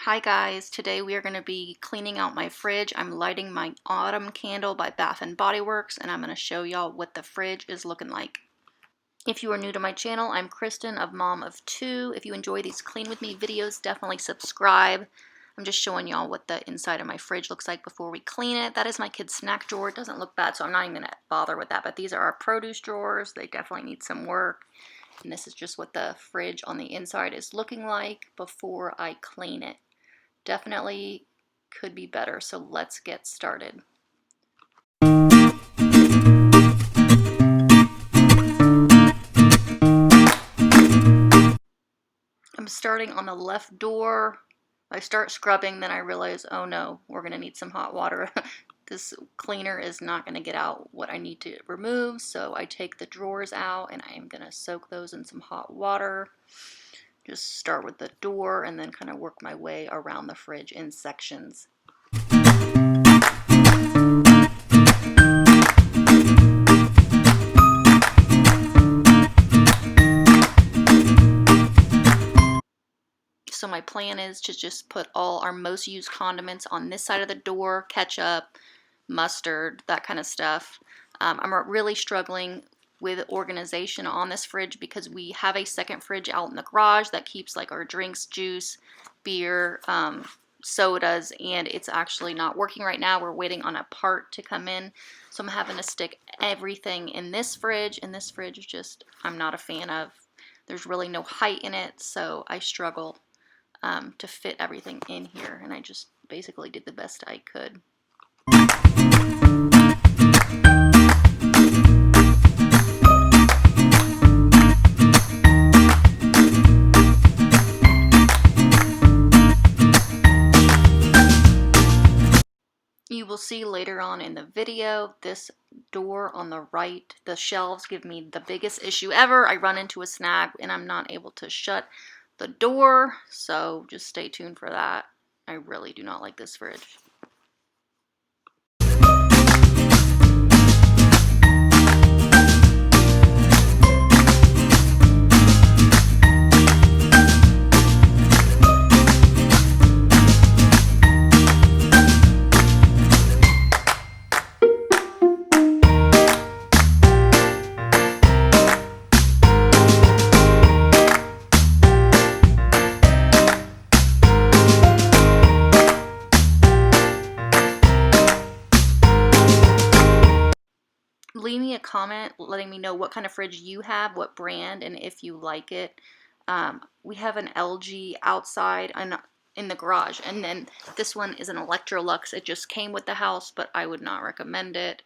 Hi guys, today we are going to be cleaning out my fridge. I'm lighting my autumn candle by Bath & Body Works, and I'm going to show y'all what the fridge is looking like. If you are new to my channel, I'm Kristen of Mom of Two. If you enjoy these clean with me videos, definitely subscribe. I'm just showing y'all what the inside of my fridge looks like before we clean it. That is my kid's snack drawer. It doesn't look bad, so I'm not even going to bother with that, but these are our produce drawers. They definitely need some work. And this is just what the fridge on the inside is looking like before I clean it. Definitely could be better, so let's get started. I'm starting on the left door. I start scrubbing, then I realize, oh no, we're going to need some hot water. This cleaner is not going to get out what I need to remove, so I take the drawers out and I am going to soak those in some hot water. Just start with the door and then kind of work my way around the fridge in sections. So my plan is to just put all our most used condiments on this side of the door, ketchup, mustard, that kind of stuff. I'm really struggling with organization on this fridge because we have a second fridge out in the garage that keeps like our drinks, juice, beer, sodas, and it's actually not working right now. We're waiting on a part to come in, so I'm having to stick everything in this fridge, and this fridge is just, I'm not a fan of. There's really no height in it, so I struggle to fit everything in here, and I just basically did the best I could. You will see later on in the video, this door on the right, the shelves give me the biggest issue ever. I run into a snag and I'm not able to shut the door, so just stay tuned for that. I really do not like this fridge. Leave me a comment letting me know what kind of fridge you have, what brand, and if you like it. We have an LG outside and in the garage, and then this one is an Electrolux. It just came with the house, but I would not recommend it.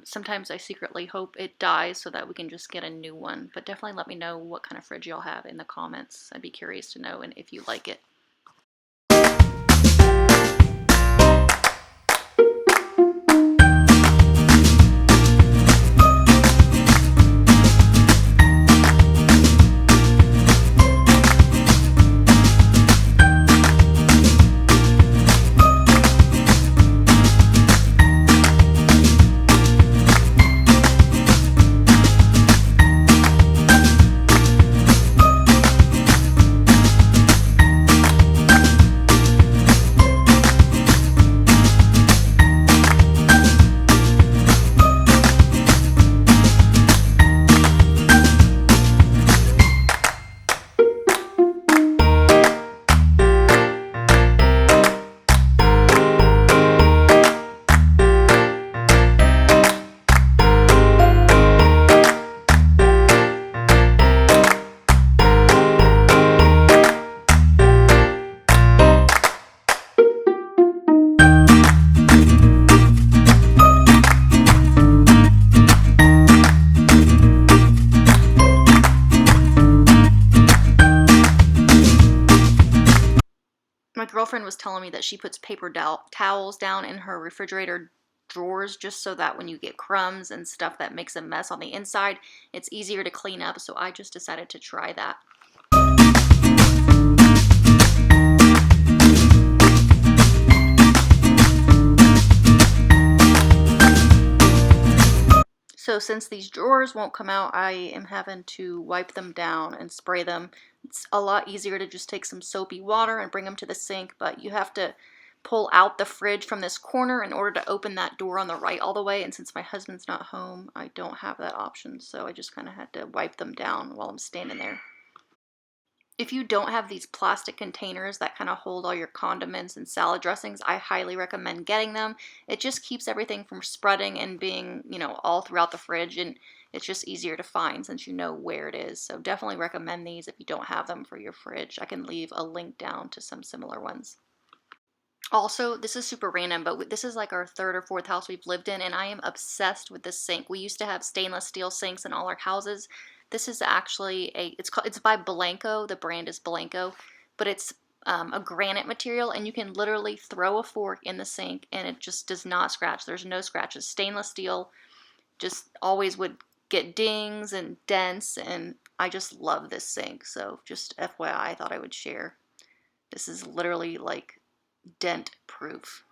Sometimes I secretly hope it dies so that we can just get a new one, but definitely let me know what kind of fridge y'all have in the comments. I'd be curious to know and if you like it. My girlfriend was telling me that she puts paper towels down in her refrigerator drawers just so that when you get crumbs and stuff that makes a mess on the inside, it's easier to clean up, so I just decided to try that. So since these drawers won't come out, I am having to wipe them down and spray them It's a lot easier to just take some soapy water and bring them to the sink, but you have to pull out the fridge from this corner in order to open that door on the right all the way, and since my husband's not home, I don't have that option, so I just kind of had to wipe them down while I'm standing there. If you don't have these plastic containers that kind of hold all your condiments and salad dressings, I highly recommend getting them. It just keeps everything from spreading and being, all throughout the fridge, and it's just easier to find since you know where it is. So definitely recommend these if you don't have them for your fridge. I can leave a link down to some similar ones. Also, this is super random, but this is like our third or fourth house we've lived in, and I am obsessed with this sink. We used to have stainless steel sinks in all our houses. This is actually it's by Blanco. The brand is Blanco, but it's a granite material, and you can literally throw a fork in the sink, and it just does not scratch. There's no scratches. Stainless steel just always would get dings and dents, and I just love this sink. So just FYI, I thought I would share. This is literally like dent proof.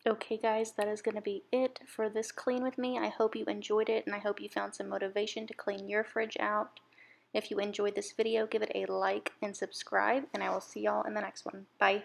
Okay guys, that is going to be it for this clean with me. I hope you enjoyed it, and I hope you found some motivation to clean your fridge out. If you enjoyed this video, give it a like and subscribe, and I will see y'all in the next one. Bye.